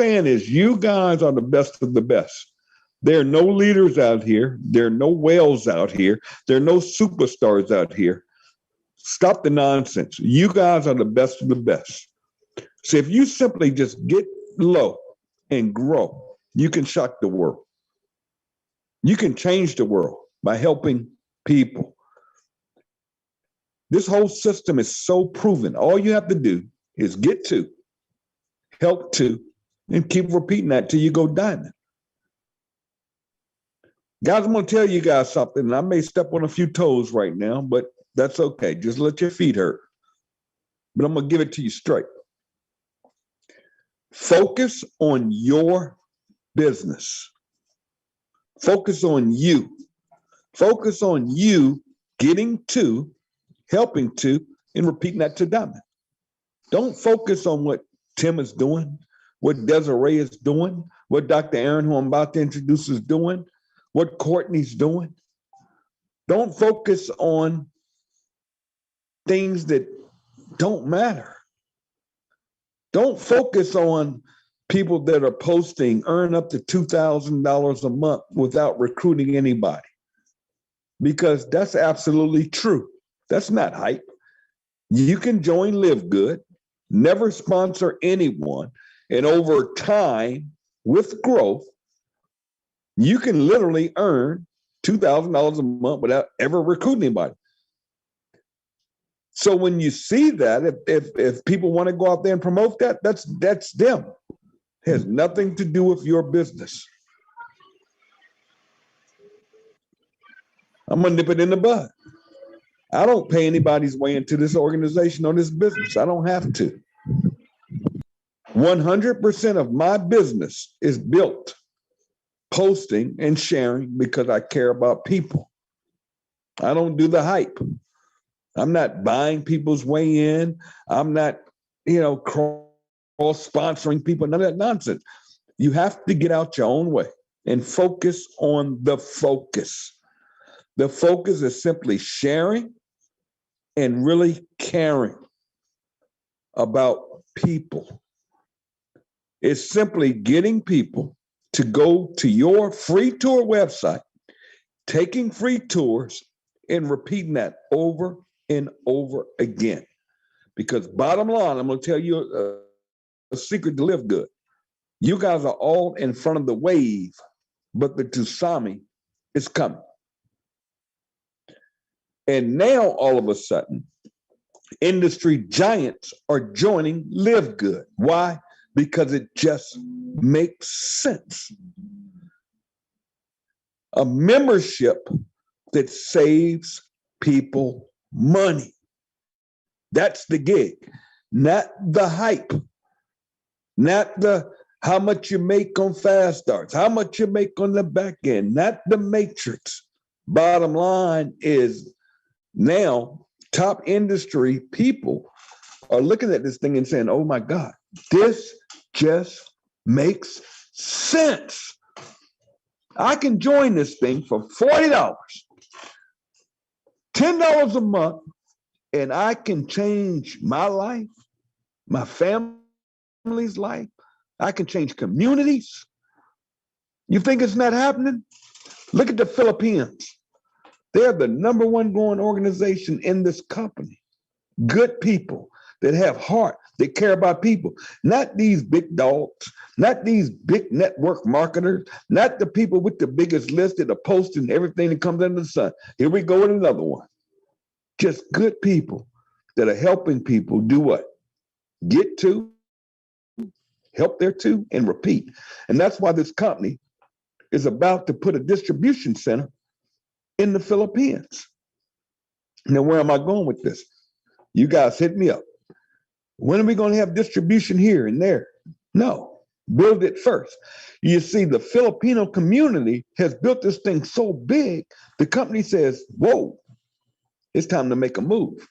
saying is you guys are the best of the best. There are no leaders out here. There are no whales out here. There are no superstars out here. Stop the nonsense. You guys are the best of the best. So if you simply just get low and grow, you can shock the world. You can change the world by helping people. This whole system is so proven. All you have to do is get to, help to, and keep repeating that till you go diamond. Guys, I'm going to tell you guys something, and I may step on a few toes right now, but that's okay. Just let your feet hurt. But I'm going to give it to you straight. Focus on your business. Focus on you. Focus on you getting to, helping to, and repeating that to diamond. Don't focus on what Tim is doing, what Desiree is doing, what Dr. Erin, who I'm about to introduce, is doing, what Courtney's doing. Don't focus on things that don't matter. Don't focus on people that are posting, earn up to $2,000 a month without recruiting anybody, because that's absolutely true. That's not hype. You can join LiveGood, never sponsor anyone, and over time, with growth, you can literally earn $2,000 a month without ever recruiting anybody. So when you see that, if people want to go out there and promote that, that's them. It has nothing to do with your business. I'm gonna nip it in the bud. I don't pay anybody's way into this organization or this business. I don't have to. 100% of my business is built posting and sharing because I care about people. I don't do the hype. I'm not buying people's way in. I'm not, cross-sponsoring people, none of that nonsense. You have to get out your own way and focus on the focus. The focus is simply sharing and really caring about people. It's simply getting people to go to your free tour website, taking free tours, and repeating that over and over again. Because bottom line, I'm going to tell you a secret to LiveGood. You guys are all in front of the wave, but the tsunami is coming. And now, all of a sudden, industry giants are joining LiveGood. Why? Because it just makes sense. A membership that saves people money. That's the gig, not the hype, not the how much you make on fast starts, how much you make on the back end, not the matrix. Bottom line is now top industry people are looking at this thing and saying, oh my God, this just makes sense. I can join this thing for $40, $10 a month, and I can change my life, my family's life. I can change communities. You think it's not happening? Look at the Philippines. They're the #1 growing organization in this company. Good people that have heart, that care about people. Not these big dogs, not these big network marketers, not the people with the biggest list that are posting everything that comes under the sun. Here we go with another one. Just good people that are helping people do what? Get to, help their to, and repeat. And that's why this company is about to put a distribution center in the Philippines. Now, where am I going with this? You guys hit me up. When are we going to have distribution here and there? No, build it first. You see, the Filipino community has built this thing so big, the company says, whoa, it's time to make a move.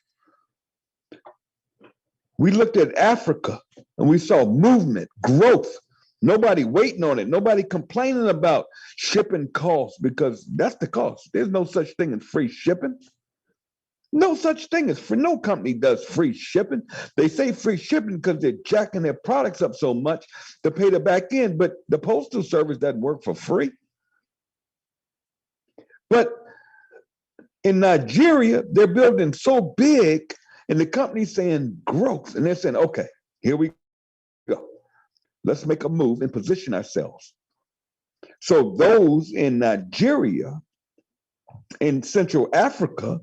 We looked at Africa and we saw movement, growth. Nobody waiting on it. Nobody complaining about shipping costs, because that's the cost. There's no such thing as free shipping. No such thing as free. No company does free shipping. They say free shipping because they're jacking their products up so much to pay the back end, but the Postal Service doesn't work for free. But in Nigeria, they're building so big, and the company's saying growth, and they're saying, okay, here we go. Let's make a move and position ourselves. So those in Nigeria, in Central Africa,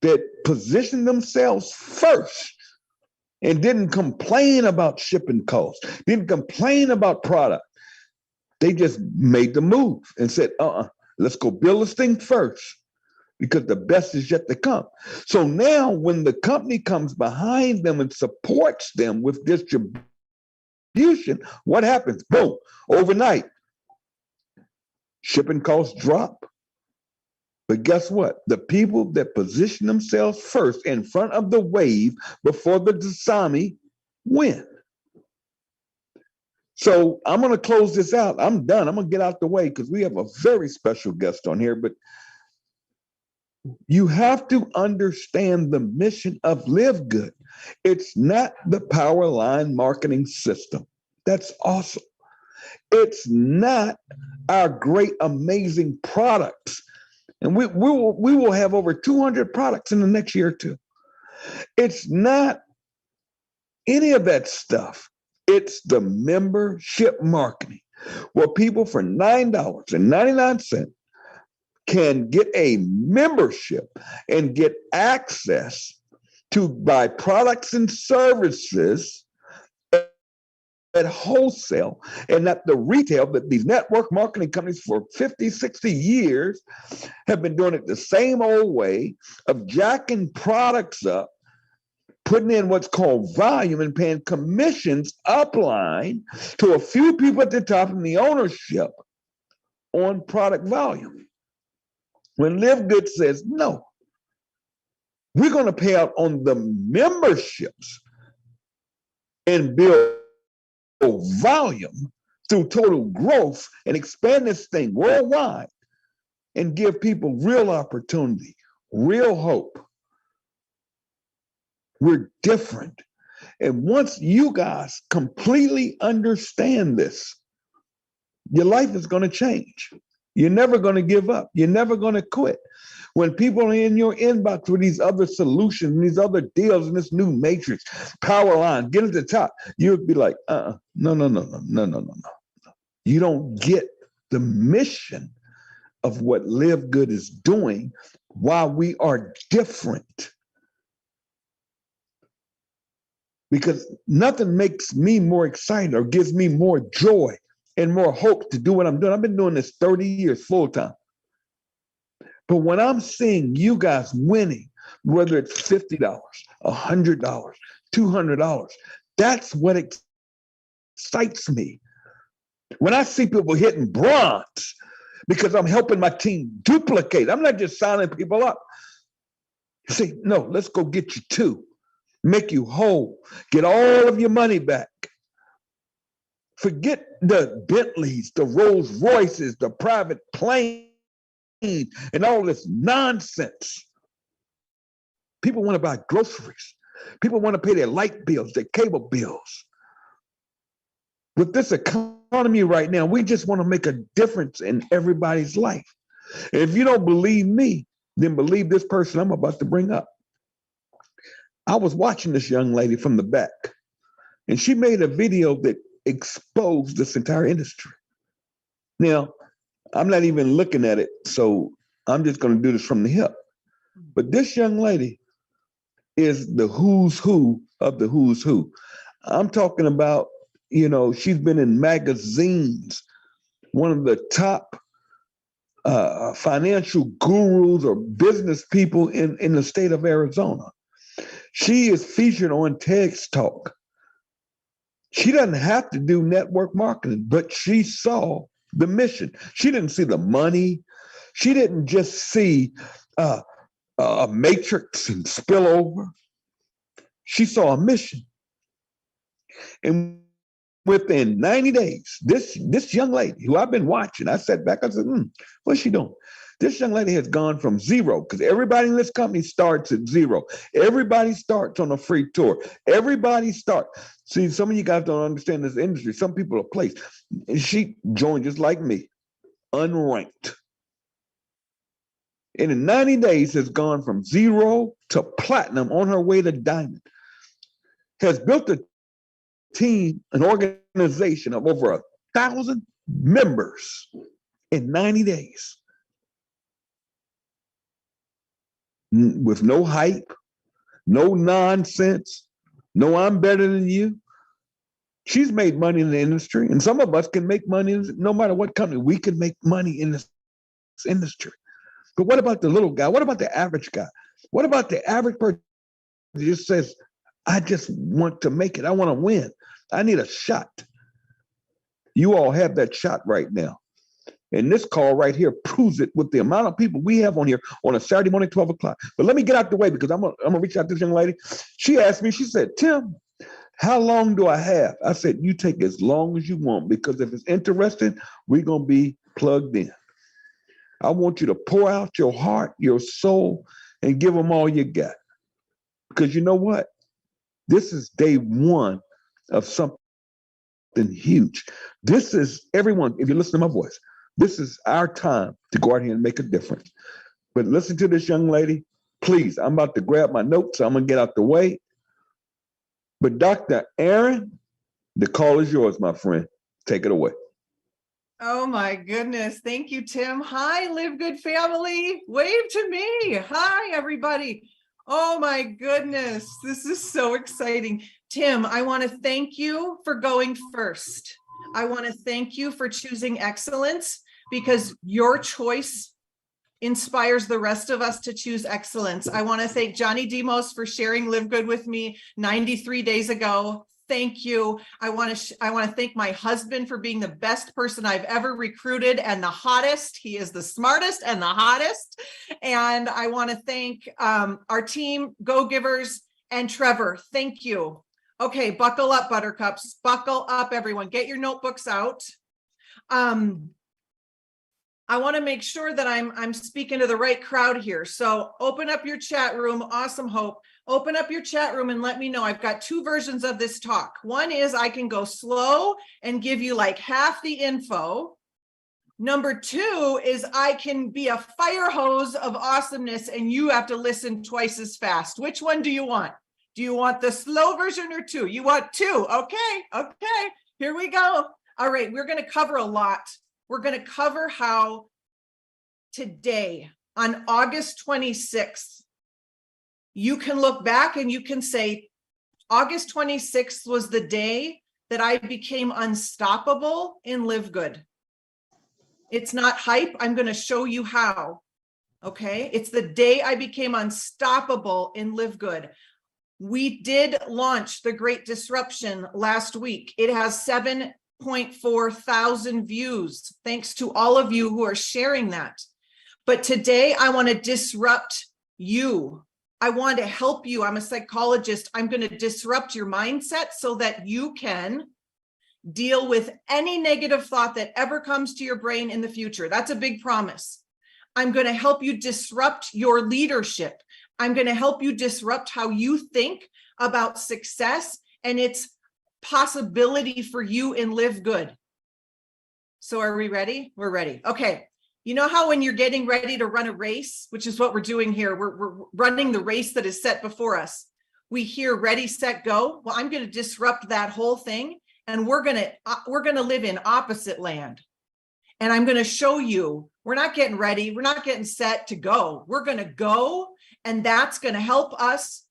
that positioned themselves first and didn't complain about shipping costs, didn't complain about product. They just made the move and said, let's go build this thing first because the best is yet to come. So now when the company comes behind them and supports them with distribution, what happens? Boom, overnight, shipping costs drop. But guess what? The people that position themselves first in front of the wave before the tsunami win. So I'm going to close this out. I'm done. I'm going to get out the way because we have a very special guest on here. But you have to understand the mission of LiveGood. It's not the power line marketing system. That's awesome. It's not our great, amazing products. And we will have over 200 products in the next year or two. It's not any of that stuff. It's the membership marketing, where people for $9.99 can get a membership and get access to buy products and services at wholesale and at the retail. That these network marketing companies for 50, 60 years have been doing it the same old way of jacking products up, putting in what's called volume and paying commissions upline to a few people at the top in the ownership on product volume. When LiveGood says, no, we're going to pay out on the memberships and build volume through total growth and expand this thing worldwide and give people real opportunity, real hope. We're different. And once you guys completely understand this, your life is going to change. You're never going to give up. You're never going to quit. When people are in your inbox with these other solutions, these other deals, and this new matrix, power line, get at the top, you'll be like, no. You don't get the mission of what LiveGood is doing, why we are different. Because nothing makes me more excited or gives me more joy and more hope to do what I'm doing. I've been doing this 30 years full time. But when I'm seeing you guys winning, whether it's $50, $100, $200, that's what excites me. When I see people hitting bronze because I'm helping my team duplicate, I'm not just signing people up. You say, no, let's go get you two, make you whole, get all of your money back. Forget the Bentleys, the Rolls Royces, the private planes, and all this nonsense. People want to buy groceries. People want to pay their light bills, their cable bills. With this economy right now, we just want to make a difference in everybody's life. And if you don't believe me, then believe this person I'm about to bring up. I was watching this young lady from the back, and she made a video that exposed this entire industry. Now, I'm not even looking at it, so I'm just going to do this from the hip. But this young lady is the who's who of the who's who. I'm talking about, she's been in magazines, one of the top financial gurus or business people in the state of Arizona. She is featured on TEDx Talk. She doesn't have to do network marketing, but she saw the mission. She didn't see the money. She didn't just see a matrix and spillover. She saw a mission. And within 90 days, this young lady who I've been watching, I sat back, I said, what's she doing? This young lady has gone from zero, because everybody in this company starts at zero. Everybody starts on a free tour. Everybody starts. See, some of you guys don't understand this industry. Some people are placed. And she joined just like me, unranked. And in 90 days has gone from zero to platinum on her way to diamond. Has built a team, an organization of over 1,000 members in 90 days. With no hype, no nonsense, no I'm better than you. She's made money in the industry, and some of us can make money no matter what company. We can make money in this industry. But what about the little guy? What about the average guy? What about the average person who just says, I just want to make it. I want to win. I need a shot. You all have that shot right now. And this call right here proves it with the amount of people we have on here on a Saturday morning, 12 o'clock. But let me get out the way, because I'm gonna reach out to this young lady. She asked me, she said, Tim, how long do I have? I said, you take as long as you want, because if it's interesting, we're gonna be plugged in. I want you to pour out your heart, your soul, and give them all you got. Because you know what? This is day one of something huge. This is everyone, if you listen to my voice, this is our time to go out here and make a difference. But listen to this young lady. Please, I'm about to grab my notes. So I'm going to get out the way. But Dr. Erin, the call is yours, my friend. Take it away. Oh my goodness. Thank you, Tim. Hi, LiveGood family. Wave to me. Hi, everybody. Oh my goodness. This is so exciting. Tim, I want to thank you for going first. I want to thank you for choosing excellence, because your choice inspires the rest of us to choose excellence. I want to thank Johnny Demos for sharing LiveGood with me 93 days ago. Thank you. I want to thank my husband for being the best person I've ever recruited and the hottest. He is the smartest and the hottest. And I want to thank our team, Go Givers, and Trevor. Thank you. Okay, buckle up, buttercups. Buckle up, everyone. Get your notebooks out. I want to make sure that I'm speaking to the right crowd here. So open up your chat room. Awesome Hope. Open up your chat room and let me know. I've got two versions of this talk. One is I can go slow and give you like half the info. Number two is I can be a fire hose of awesomeness and you have to listen twice as fast. Which one do you want? Do you want the slow version or two? You want two. Okay. Here we go. All right. We're going to cover a lot. We're going to cover how today, on August 26th, you can look back and you can say, August 26th was the day that I became unstoppable in LiveGood. It's not hype. I'm going to show you how. Okay. It's the day I became unstoppable in LiveGood. We did launch the Great Disruption last week. It has 7.4 thousand views. Thanks to all of you who are sharing that. But today I want to disrupt you. I want to help you. I'm a psychologist. I'm going to disrupt your mindset so that you can deal with any negative thought that ever comes to your brain in the future. That's a big promise. I'm going to help you disrupt your leadership. I'm going to help you disrupt how you think about success and its possibility for you in LiveGood. So are we ready? We're ready. Okay. You know how when you're getting ready to run a race, which is what we're doing here, we're running the race that is set before us. We hear ready, set, go. Well, I'm going to disrupt that whole thing, and we're going to live in opposite land. And I'm going to show you, we're not getting ready. We're not getting set to go. We're going to go, and that's going to help us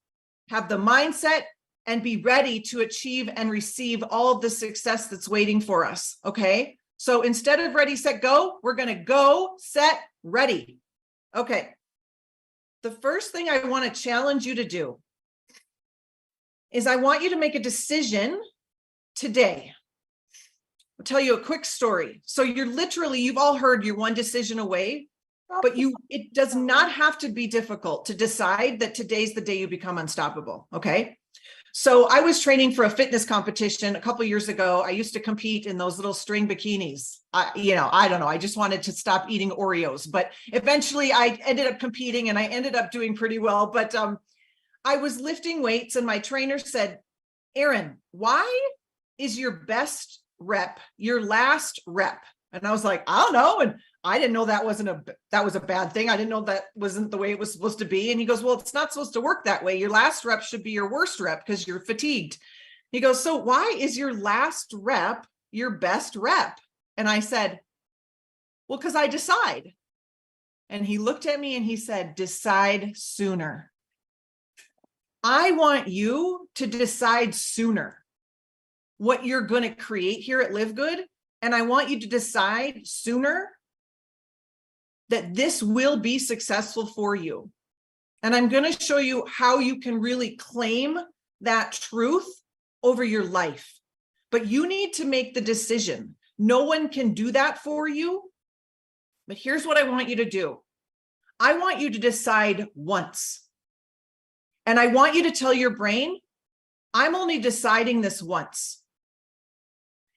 have the mindset and be ready to achieve and receive all of the success that's waiting for us. Okay. So instead of ready, set, go, we're going to go, set, ready. Okay. The first thing I want to challenge you to do is I want you to make a decision today. I'll tell you a quick story. So you've all heard you're one decision away, but it does not have to be difficult to decide that today's the day you become unstoppable. Okay. So I was training for a fitness competition a couple years ago. I used to compete in those little string bikinis. I don't know. I just wanted to stop eating Oreos, but eventually I ended up competing and I ended up doing pretty well. But I was lifting weights and my trainer said, Erin, why is your best rep your last rep? And I was like, I don't know. And I didn't know that was a bad thing. I didn't know that wasn't the way it was supposed to be. And he goes, well, it's not supposed to work that way. Your last rep should be your worst rep because you're fatigued. He goes, so why is your last rep your best rep? And I said, well, because I decide. And he looked at me and he said, decide sooner. I want you to decide sooner what you're going to create here at LiveGood. And I want you to decide sooner that this will be successful for you. And I'm going to show you how you can really claim that truth over your life. But you need to make the decision. No one can do that for you. But here's what I want you to do. I want you to decide once. And I want you to tell your brain, I'm only deciding this once.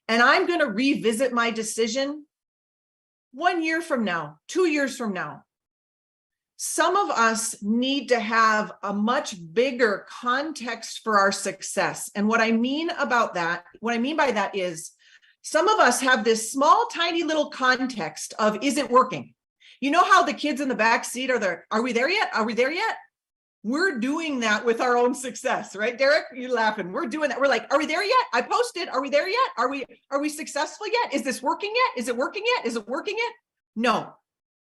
And I'm going to revisit my decision 1 year from now, 2 years from now. Some of us need to have a much bigger context for our success. And what I mean by that is some of us have this small, tiny little context of, is it working? You know how the kids in the back seat are we there yet? Are we there yet? We're doing that with our own success, right? Derek, you're laughing. We're doing that. We're like, are we there yet? I posted. Are we there yet? Are we successful yet? Is this working yet? Is it working yet? Is it working yet? No.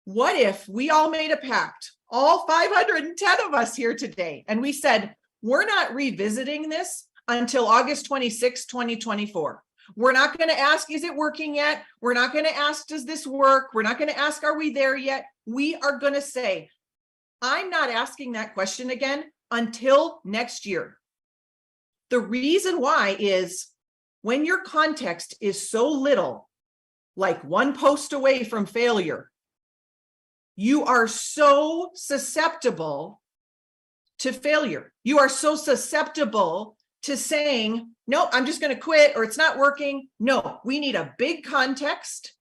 What if we all made a pact, all 510 of us here today, and we said, we're not revisiting this until August 26, 2024. We're not going to ask, is it working yet? We're not going to ask, does this work? We're not going to ask, are we there yet? We are going to say, I'm not asking that question again until next year. The reason why is when your context is so little, like one post away from failure, you are so susceptible to failure. You are so susceptible to saying, no, I'm just going to quit or it's not working. No, we need a big context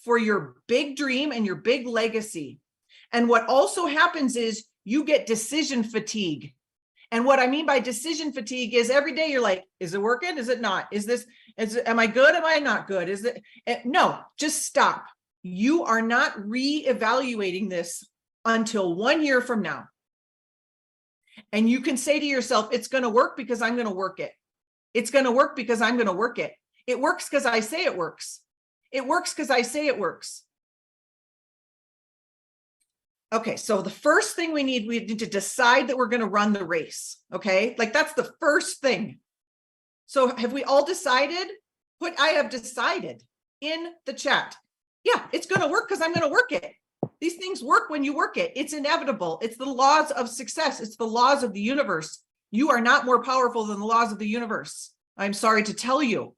for your big dream and your big legacy. And what also happens is you get decision fatigue. And what I mean by decision fatigue is every day you're like, is it working? Is it not? Am I good? Am I not good? No, just stop. You are not reevaluating this until 1 year from now. And you can say to yourself, it's going to work because I'm going to work it. It's going to work because I'm going to work it. It works because I say it works. It works because I say it works. Okay, so the first thing we need to decide that we're going to run the race. Okay, like that's the first thing. So have we all decided? Put I have decided in the chat. Yeah, it's going to work because I'm going to work it. These things work when you work it. It's inevitable. It's the laws of success. It's the laws of the universe. You are not more powerful than the laws of the universe. I'm sorry to tell you.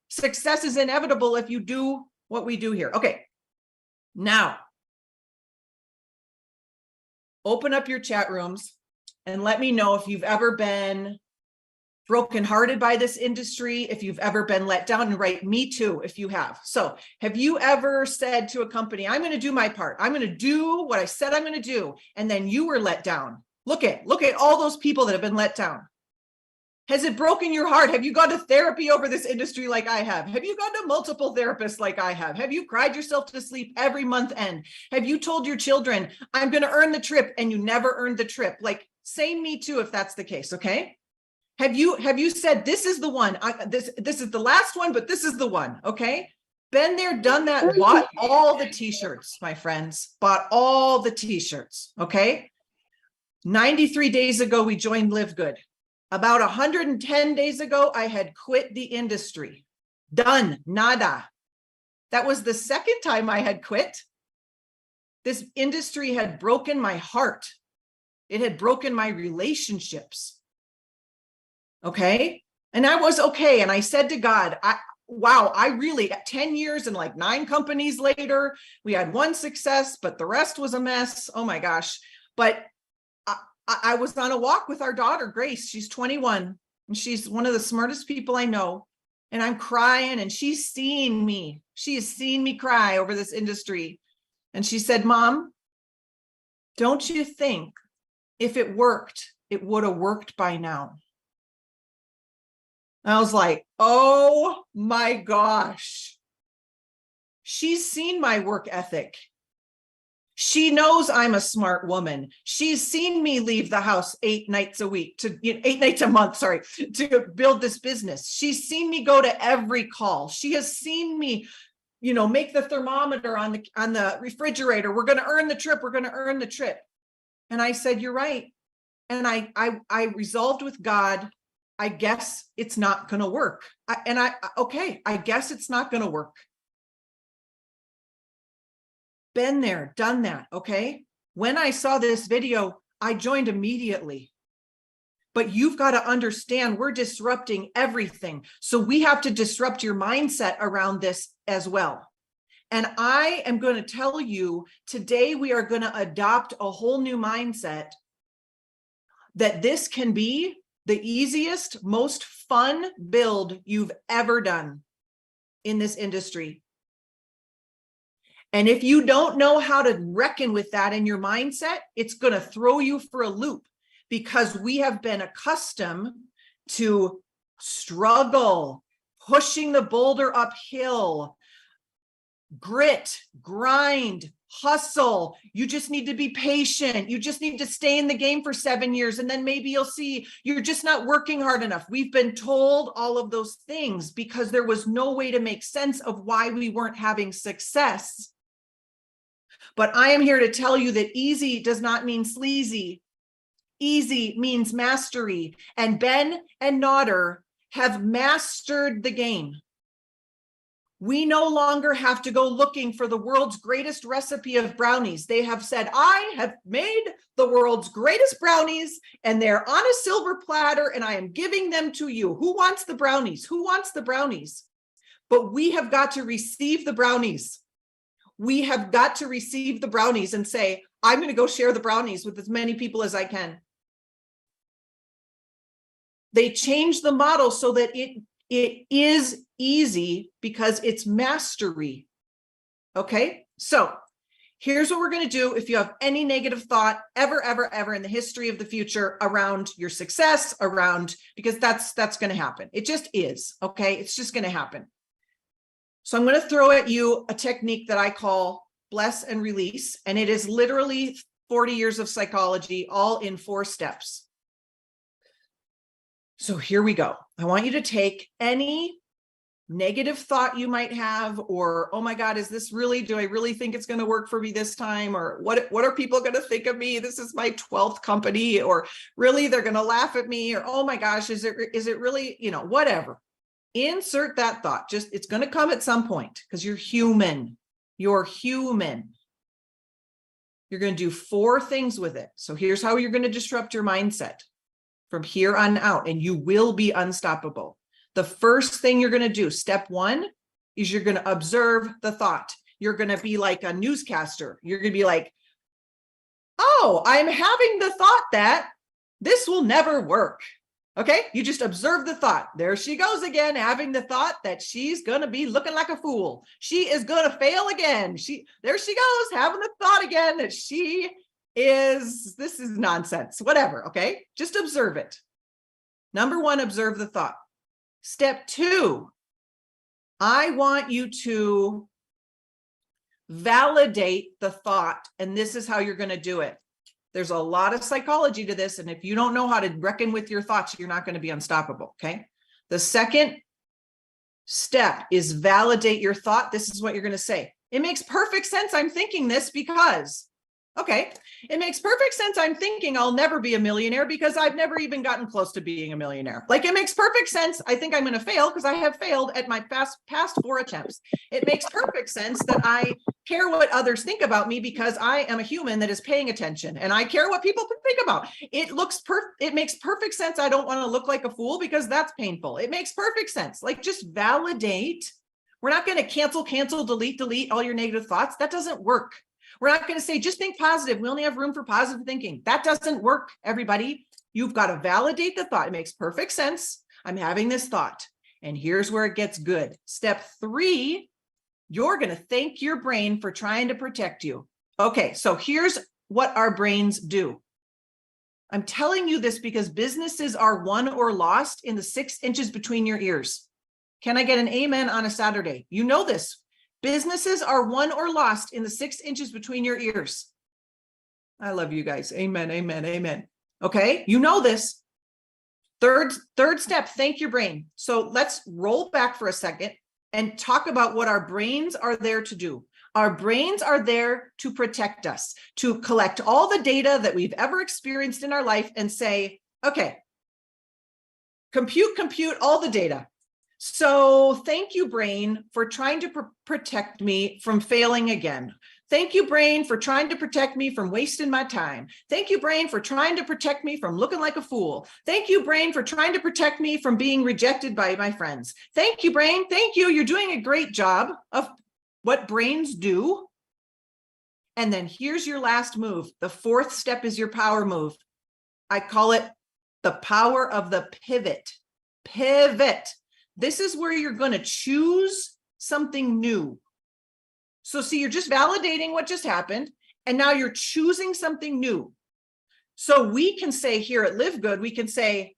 Success is inevitable if you do what we do here. Okay, now open up your chat rooms and let me know if you've ever been brokenhearted by this industry, if you've ever been let down, and write me too if you have. So have you ever said to a company, I'm going to do my part. I'm going to do what I said I'm going to do. And then you were let down. Look at all those people that have been let down. Has it broken your heart? Have you gone to therapy over this industry like I have? Have you gone to multiple therapists like I have? Have you cried yourself to sleep every month end? Have you told your children, I'm going to earn the trip, and you never earned the trip? Like, say me too if that's the case, okay? Have you said, this is the one, this is the last one, but this is the one, okay? Been there, done that, bought all the t-shirts, my friends, bought all the t-shirts, okay? 93 days ago, we joined LiveGood. About 110 days ago, I had quit the industry. Done, nada. That was the second time I had quit. This industry had broken my heart. It had broken my relationships. Okay. And I was okay. And I said to God, wow, I really, 10 years and like 9 companies later, we had one success, but the rest was a mess. Oh my gosh. But I was on a walk with our daughter, Grace. She's 21 and she's one of the smartest people I know. And I'm crying and she's seen me. She has seen me cry over this industry. And she said, Mom, don't you think if it worked, it would have worked by now? I was like, oh my gosh. She's seen my work ethic. She knows I'm a smart woman. She's seen me leave the house 8 nights a week 8 nights a month, sorry, to build this business. She's seen me go to every call. She has seen me, make the thermometer on the refrigerator. We're going to earn the trip. We're going to earn the trip. And I said, you're right. And I resolved with God, I guess it's not going to work. I guess it's not going to work. Been there, done that. Okay. When I saw this video, I joined immediately. But you've got to understand we're disrupting everything. So we have to disrupt your mindset around this as well. And I am going to tell you today, we are going to adopt a whole new mindset that this can be the easiest, most fun build you've ever done in this industry. And if you don't know how to reckon with that in your mindset, it's going to throw you for a loop because we have been accustomed to struggle, pushing the boulder uphill, grit, grind, hustle. You just need to be patient. You just need to stay in the game for 7 years. And then maybe you'll see you're just not working hard enough. We've been told all of those things because there was no way to make sense of why we weren't having success. But I am here to tell you that easy does not mean sleazy. Easy means mastery. And Ben and Nodder have mastered the game. We no longer have to go looking for the world's greatest recipe of brownies. They have said, I have made the world's greatest brownies and they're on a silver platter and I am giving them to you. Who wants the brownies? Who wants the brownies? But we have got to receive the brownies. We have got to receive the brownies and say, I'm going to go share the brownies with as many people as I can. They changed the model so that it is easy because it's mastery. Okay, so here's what we're going to do. If you have any negative thought ever in the history of the future around your success, because that's going to happen. It just is. Okay, it's just going to happen. So I'm going to throw at you a technique that I call bless and release. And it is literally 40 years of psychology, all in 4 steps. So here we go. I want you to take any negative thought you might have, or, oh my God, is this really, do I really think it's going to work for me this time? Or what are people going to think of me? This is my 12th company, or really they're going to laugh at me, or, oh my gosh, is it really, whatever. Insert that thought. Just, it's going to come at some point because you're human. You're human. You're going to do 4 things with it. So here's how you're going to disrupt your mindset from here on out, and you will be unstoppable. The first thing you're going to do, step 1, is you're going to observe the thought. You're going to be like a newscaster. You're going to be like, oh, I'm having the thought that this will never work. Okay, you just observe the thought. There she goes again, having the thought that she's going to be looking like a fool. She is going to fail again. There she goes, having the thought again that this is nonsense, whatever. Okay, just observe it. Number 1, observe the thought. Step 2, I want you to validate the thought, and this is how you're going to do it. There's a lot of psychology to this, and if you don't know how to reckon with your thoughts, you're not going to be unstoppable, okay? The second step is validate your thought. This is what you're going to say. It makes perfect sense. I'm thinking this because, okay, it makes perfect sense. I'm thinking I'll never be a millionaire because I've never even gotten close to being a millionaire. Like, it makes perfect sense. I think I'm going to fail because I have failed at my past 4 attempts. It makes perfect sense that I care what others think about me because I am a human that is paying attention and I care what people think about. It makes perfect sense. I don't want to look like a fool because that's painful. It makes perfect sense. Like, just validate. We're not going to cancel, delete all your negative thoughts. That doesn't work. We're not going to say, just think positive. We only have room for positive thinking. That doesn't work, everybody. You've got to validate the thought. It makes perfect sense. I'm having this thought. And here's where it gets good. Step 3, you're going to thank your brain for trying to protect you. Okay, so here's what our brains do. I'm telling you this because businesses are won or lost in the 6 inches between your ears. Can I get an amen on a Saturday? You know this. Businesses are won or lost in the 6 inches between your ears. I love you guys. Amen, amen, amen. Okay, you know this. Third step, thank your brain. So let's roll back for a second and talk about what our brains are there to do. Our brains are there to protect us, to collect all the data that we've ever experienced in our life and say, okay, compute all the data. So thank you, brain, for trying to protect me from failing again. Thank you, brain, for trying to protect me from wasting my time. Thank you, brain, for trying to protect me from looking like a fool. Thank you, brain, for trying to protect me from being rejected by my friends. Thank you, brain. Thank you. You're doing a great job of what brains do. And then here's your last move. The 4th step is your power move. I call it the power of the pivot. Pivot. This is where you're going to choose something new. So see, you're just validating what just happened, and now you're choosing something new. So we can say here at LiveGood, we can say,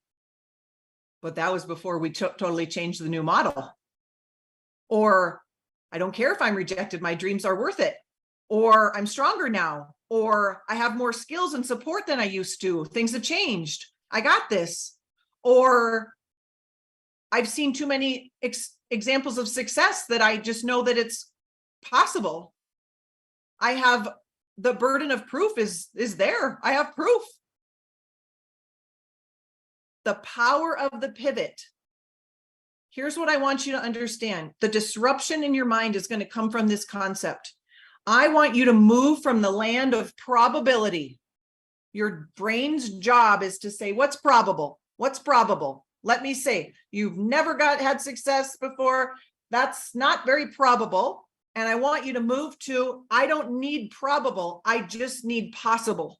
but that was before we totally changed the new model. Or I don't care if I'm rejected, my dreams are worth it. Or I'm stronger now. Or I have more skills and support than I used to. Things have changed. I got this. Or I've seen too many examples of success that I just know that it's possible. I have the burden of proof is there. I have proof. The power of the pivot. Here's what I want you to understand. The disruption in your mind is going to come from this concept. I want you to move from the land of probability. Your brain's job is to say, what's probable? What's probable? Let me say, you've never had success before. That's not very probable. And I want you to move to, I don't need probable. I just need possible.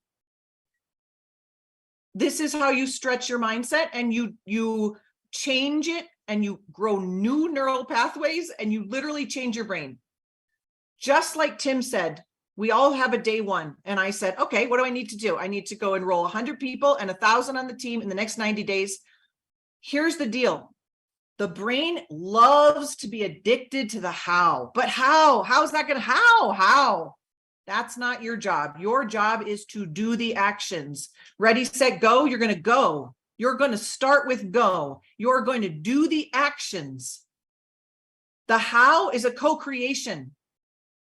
This is how you stretch your mindset, and you change it, and you grow new neural pathways, and you literally change your brain. Just like Tim said, we all have a day 1. And I said, okay, what do I need to do? I need to go enroll 100 people and 1,000 on the team in the next 90 days. Here's the deal. The brain loves to be addicted to the how, but how? How's that going to, how? That's not your job. Your job is to do the actions. Ready, set, go. You're going to go. You're going to start with go. You're going to do the actions. The how is a co-creation.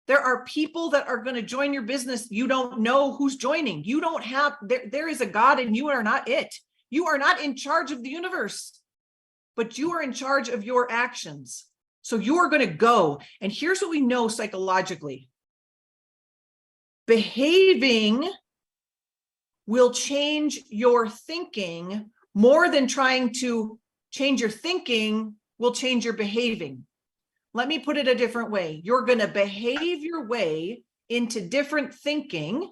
There are people that are going to join your business. You don't know who's joining. You don't have, there is a God and you are not it. You are not in charge of the universe, but you are in charge of your actions. So you are going to go. And here's what we know psychologically. Behaving will change your thinking more than trying to change your thinking will change your behaving. Let me put it a different way. You're going to behave your way into different thinking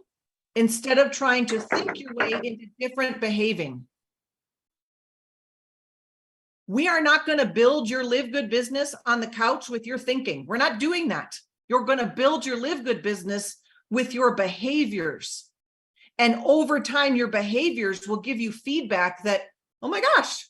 instead of trying to think your way into different behaving. We are not going to build your LiveGood business on the couch with your thinking. We're not doing that. You're going to build your LiveGood business with your behaviors. And over time, your behaviors will give you feedback that, oh my gosh,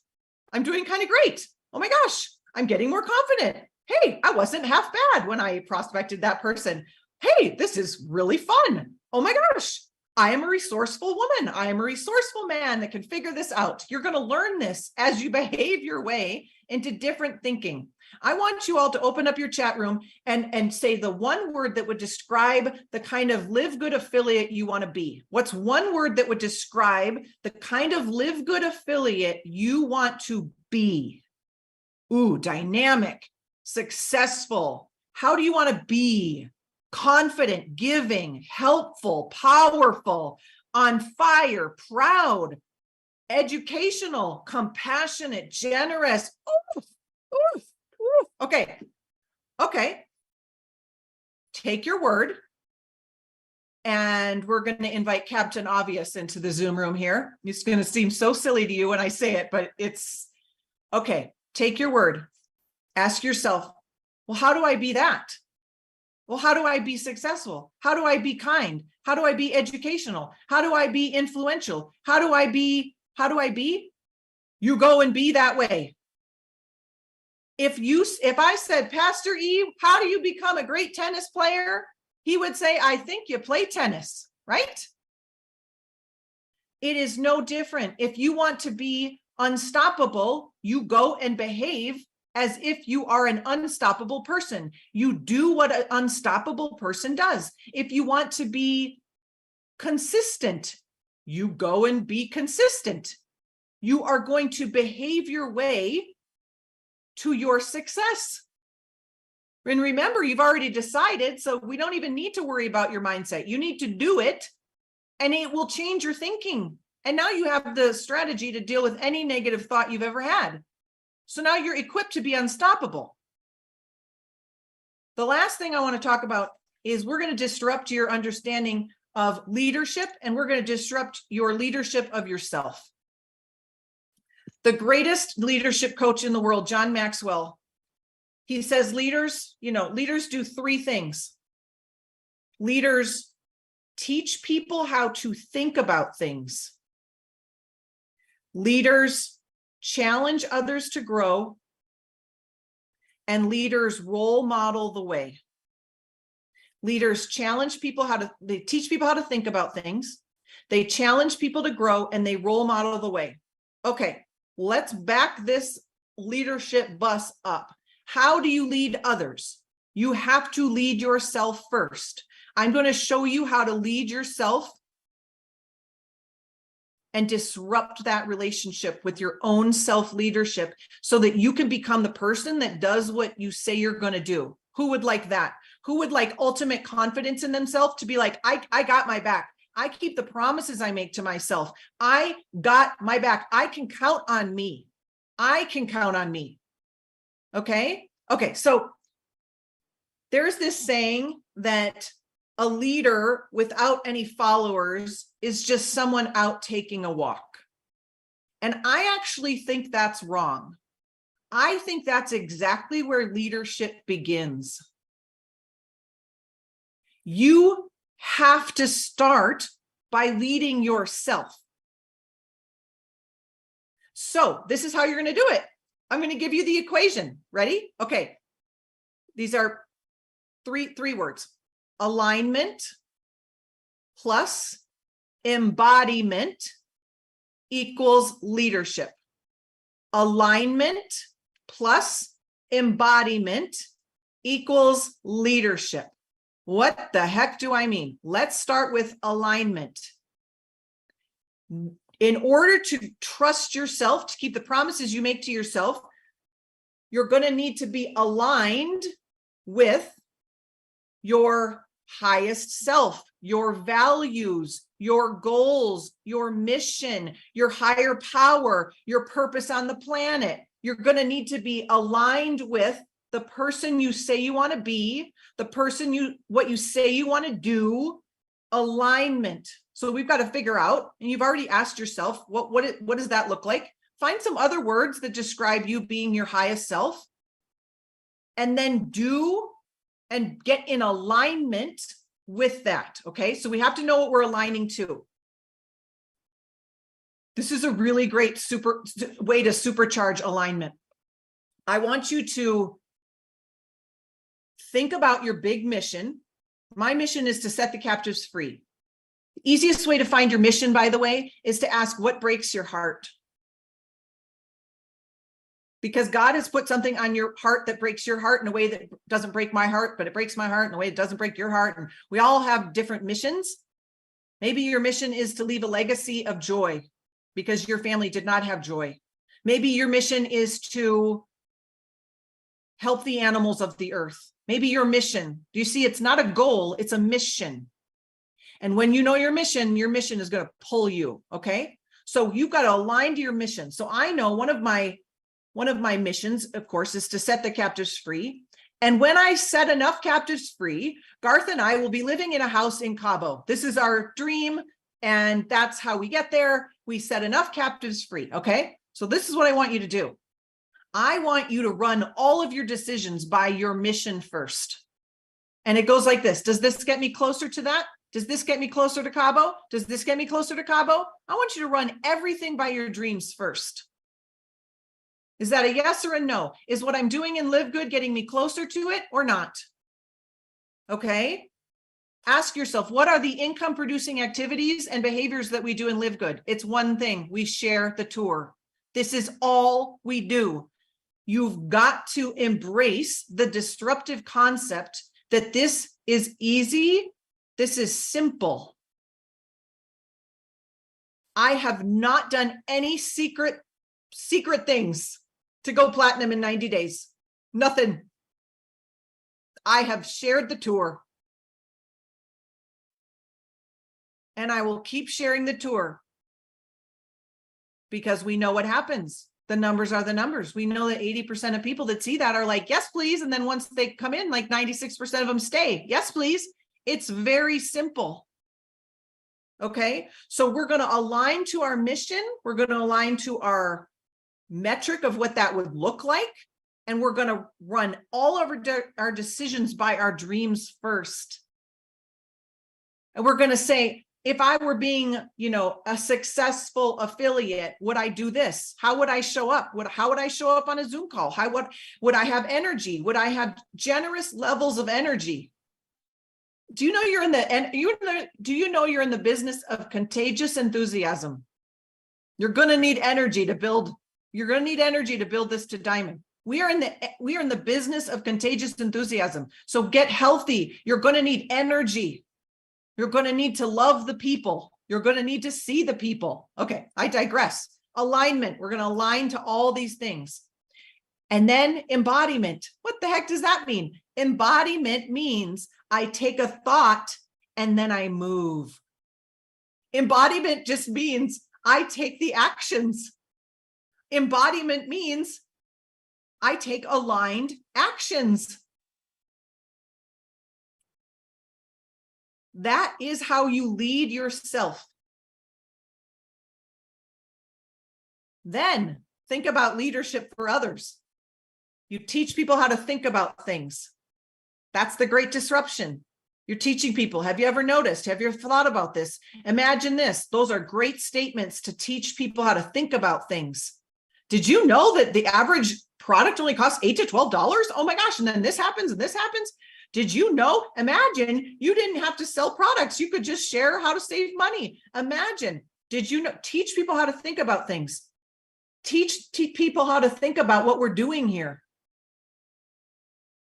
I'm doing kind of great. Oh my gosh, I'm getting more confident. Hey, I wasn't half bad when I prospected that person. Hey, this is really fun. Oh my gosh, I am a resourceful woman. I am a resourceful man that can figure this out. You're going to learn this as you behave your way into different thinking. I want you all to open up your chat room and say the one word that would describe the kind of LiveGood affiliate you want to be. What's one word that would describe the kind of LiveGood affiliate you want to be? Ooh, dynamic, successful. How do you want to be? Confident, giving, helpful, powerful, on fire, proud, educational, compassionate, generous. Oof, oof, oof. Okay. Take your word And we're going to invite Captain Obvious into the Zoom room here. It's going to seem so silly to you when I say it, but it's okay. Take your word. Ask yourself, well, how do I be that? Well, how do I be successful? How do I be kind? How do I be educational? How do I be influential? How do I be? You go and be that way. If I said, Pastor E, how do you become a great tennis player? He would say, I think you play tennis, right? It is no different. If you want to be unstoppable, you go and behave as if you are an unstoppable person. You do what an unstoppable person does. If you want to be consistent, you go and be consistent. You are going to behave your way to your success. And remember, you've already decided, so we don't even need to worry about your mindset. You need to do it, and it will change your thinking. And now you have the strategy to deal with any negative thought you've ever had. So now you're equipped to be unstoppable. The last thing I want to talk about is we're going to disrupt your understanding of leadership, and we're going to disrupt your leadership of yourself. The greatest leadership coach in the world, John Maxwell, he says leaders do three things. Leaders teach people how to think about things. Leaders challenge others to grow. And leaders role model the way. Leaders challenge people they teach people how to think about things. They challenge people to grow, and they role model the way. Okay, let's back this leadership bus up. How do you lead others? You have to lead yourself first. I'm going to show you how to lead yourself and disrupt that relationship with your own self-leadership so that you can become the person that does what you say you're going to do. Who would like that? Who would like ultimate confidence in themselves to be like, I got my back. I keep the promises I make to myself. I got my back. I can count on me. I can count on me. Okay. So there's this saying that a leader without any followers is just someone out taking a walk. And I actually think that's wrong. I think that's exactly where leadership begins. You have to start by leading yourself. So this is how you're going to do it. I'm going to give you the equation. Ready? Okay. These are three words. Alignment plus embodiment equals leadership. Alignment plus embodiment equals leadership. What the heck do I mean? Let's start with alignment. In order to trust yourself, to keep the promises you make to yourself, you're going to need to be aligned with your highest self, your values, your goals, your mission, your higher power, your purpose on the planet. You're going to need to be aligned with the person you say you want to be, what you say you want to do. Alignment. So we've got to figure out, and you've already asked yourself, what does that look like? Find some other words that describe you being your highest self, and then do and get in alignment with that. Okay. So we have to know what we're aligning to. This is a really great way to supercharge alignment. I want you to think about your big mission. My mission is to set the captives free. The easiest way to find your mission, by the way, is to ask what breaks your heart. Because God has put something on your heart that breaks your heart in a way that doesn't break my heart, but it breaks my heart in a way that doesn't break your heart. And we all have different missions. Maybe your mission is to leave a legacy of joy because your family did not have joy. Maybe your mission is to help the animals of the earth. Maybe your mission, do you see, it's not a goal, it's a mission. And when you know your mission is going to pull you. Okay. So you've got to align to your mission. So I know one of my missions, of course, is to set the captives free. And when I set enough captives free, Garth and I will be living in a house in Cabo. This is our dream, and that's how we get there. We set enough captives free, okay? So this is what I want you to do. I want you to run all of your decisions by your mission first. And it goes like this. Does this get me closer to that? Does this get me closer to Cabo? Does this get me closer to Cabo? I want you to run everything by your dreams first. Is that a yes or a no? Is what I'm doing in LiveGood getting me closer to it or not? Okay. Ask yourself, what are the income producing activities and behaviors that we do in LiveGood? It's one thing. We share the tour. This is all we do. You've got to embrace the disruptive concept that this is easy. This is simple. I have not done any secret things to go platinum in 90 days. Nothing. I have shared the tour. And I will keep sharing the tour because we know what happens. The numbers are the numbers. We know that 80% of people that see that are like, yes, please. And then once they come in, like 96% of them stay. Yes, please. It's very simple. Okay. So we're going to align to our mission. We're going to align to our metric of what that would look like. And we're going to run all of our decisions by our dreams first. And we're going to say, if I were being, a successful affiliate, would I do this? How would I show up? How would I show up on a Zoom call? How would I have energy? Would I have generous levels of energy? Do you know you're in the business of contagious enthusiasm? You're going to need energy to build. You're going to need energy to build this to diamond. We are in the business of contagious enthusiasm. So get healthy. You're going to need energy. You're going to need to love the people. You're going to need to see the people. Okay, I digress. Alignment. We're going to align to all these things. And then embodiment. What the heck does that mean? Embodiment means I take a thought and then I move. Embodiment just means I take the actions. Embodiment means I take aligned actions. That is how you lead yourself. Then think about leadership for others. You teach people how to think about things. That's the great disruption. You're teaching people. Have you ever noticed? Have you ever thought about this? Imagine this. Those are great statements to teach people how to think about things. Did you know that the average product only costs $8 to $12? Oh my gosh. And then this happens and this happens. Did you know? Imagine you didn't have to sell products. You could just share how to save money. Imagine. Did you know? Teach people how to think about things. Teach people how to think about what we're doing here.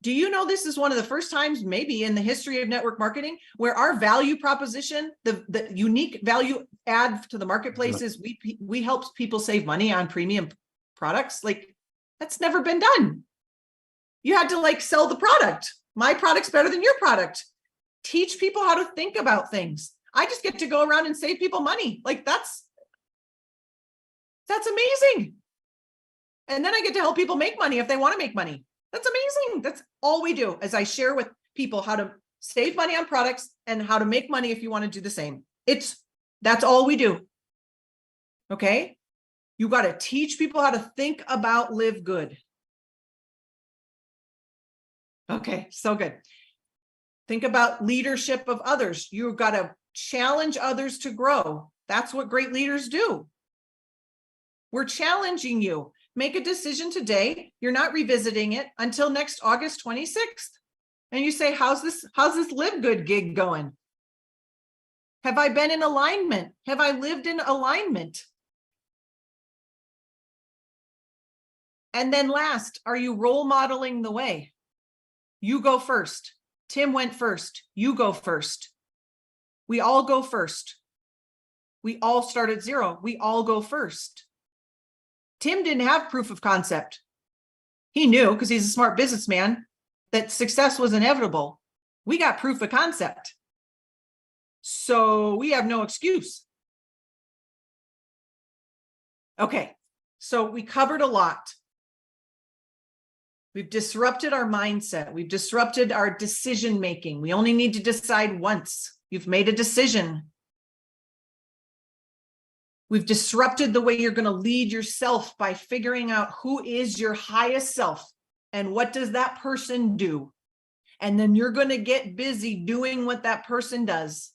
Do you know this is one of the first times maybe in the history of network marketing where our value proposition, the unique value add to the marketplace is we help people save money on premium products? Like, that's never been done. You had to sell the product. My product's better than your product. Teach people how to think about things. I just get to go around and save people money. That's amazing. And then I get to help people make money if they want to make money. That's amazing. That's all we do, as I share with people how to save money on products and how to make money if you want to do the same. That's all we do. Okay? You got to teach people how to think about LiveGood. Okay, so good. Think about leadership of others. You've got to challenge others to grow. That's what great leaders do. We're challenging you. Make a decision today. You're not revisiting it until next August 26th. And you say, how's this LiveGood gig going? Have I been in alignment? Have I lived in alignment? And then last, are you role modeling the way? You go first. Tim went first. You go first. We all go first. We all start at zero. We all go first. Tim didn't have proof of concept. He knew, because he's a smart businessman, that success was inevitable. We got proof of concept. So we have no excuse. Okay, so we covered a lot. We've disrupted our mindset. We've disrupted our decision making. We only need to decide once. You've made a decision. We've disrupted the way you're going to lead yourself by figuring out who is your highest self and what does that person do. And then you're going to get busy doing what that person does.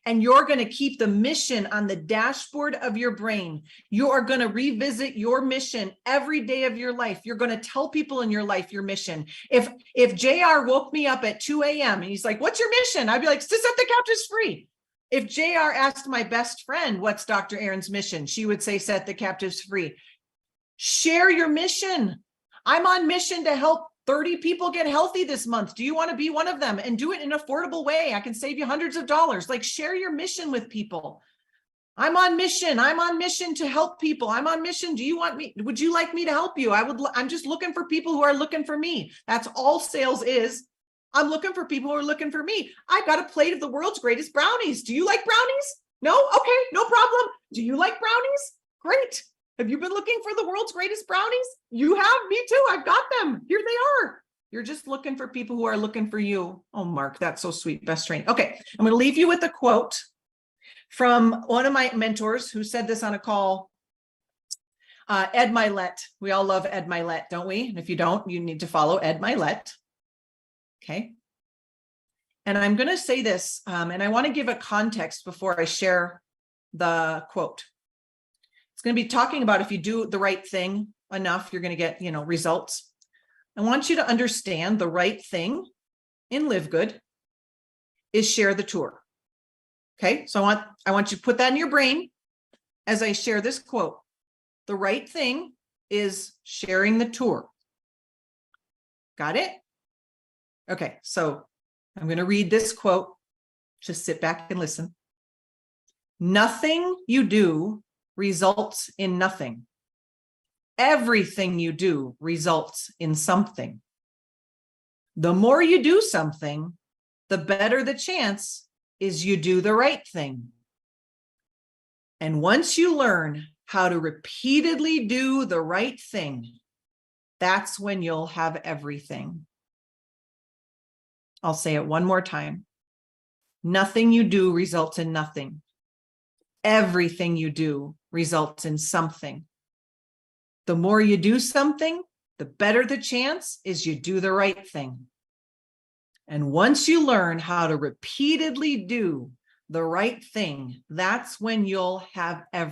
And you're going to keep the mission on the dashboard of your brain. You are going to revisit your mission every day of your life. You're going to tell people in your life your mission. If JR woke me up at 2 a.m. and he's like, "What's your mission?" I'd be like, "To set the captives free." If JR asked my best friend, "What's Dr. Erin's mission?" she would say, "Set the captives free." Share your mission. I'm on mission to help 30 people get healthy this month. Do you want to be one of them? And do it in an affordable way. I can save you hundreds of dollars. Like, share your mission with people. I'm on mission. I'm on mission to help people. I'm on mission. Do you want me? Would you like me to help you? I'm just looking for people who are looking for me. That's all sales is. I'm looking for people who are looking for me. I've got a plate of the world's greatest brownies. Do you like brownies? No? Okay, no problem. Do you like brownies? Great. Have you been looking for the world's greatest brownies? You have? Me too. I've got them. Here they are. You're just looking for people who are looking for you. Oh, Mark, that's so sweet. Best train. Okay, I'm going to leave you with a quote from one of my mentors who said this on a call, Ed Milet. We all love Ed Milet, don't we? And if you don't, you need to follow Ed Milet. Okay. And I'm going to say this, and I want to give a context before I share the quote. It's going to be talking about if you do the right thing enough, you're going to get, results. I want you to understand the right thing in LiveGood is share the tour. Okay. So I want you to put that in your brain as I share this quote. The right thing is sharing the tour. Got it? Okay. So I'm going to read this quote. Just sit back and listen. Nothing you do results in nothing. Everything you do results in something. The more you do something, the better the chance is you do the right thing. And once you learn how to repeatedly do the right thing, that's when you'll have everything. I'll say it one more time. Nothing you do results in nothing. Everything you do results in something. The more you do something, the better the chance is you do the right thing. And once you learn how to repeatedly do the right thing, that's when you'll have everything.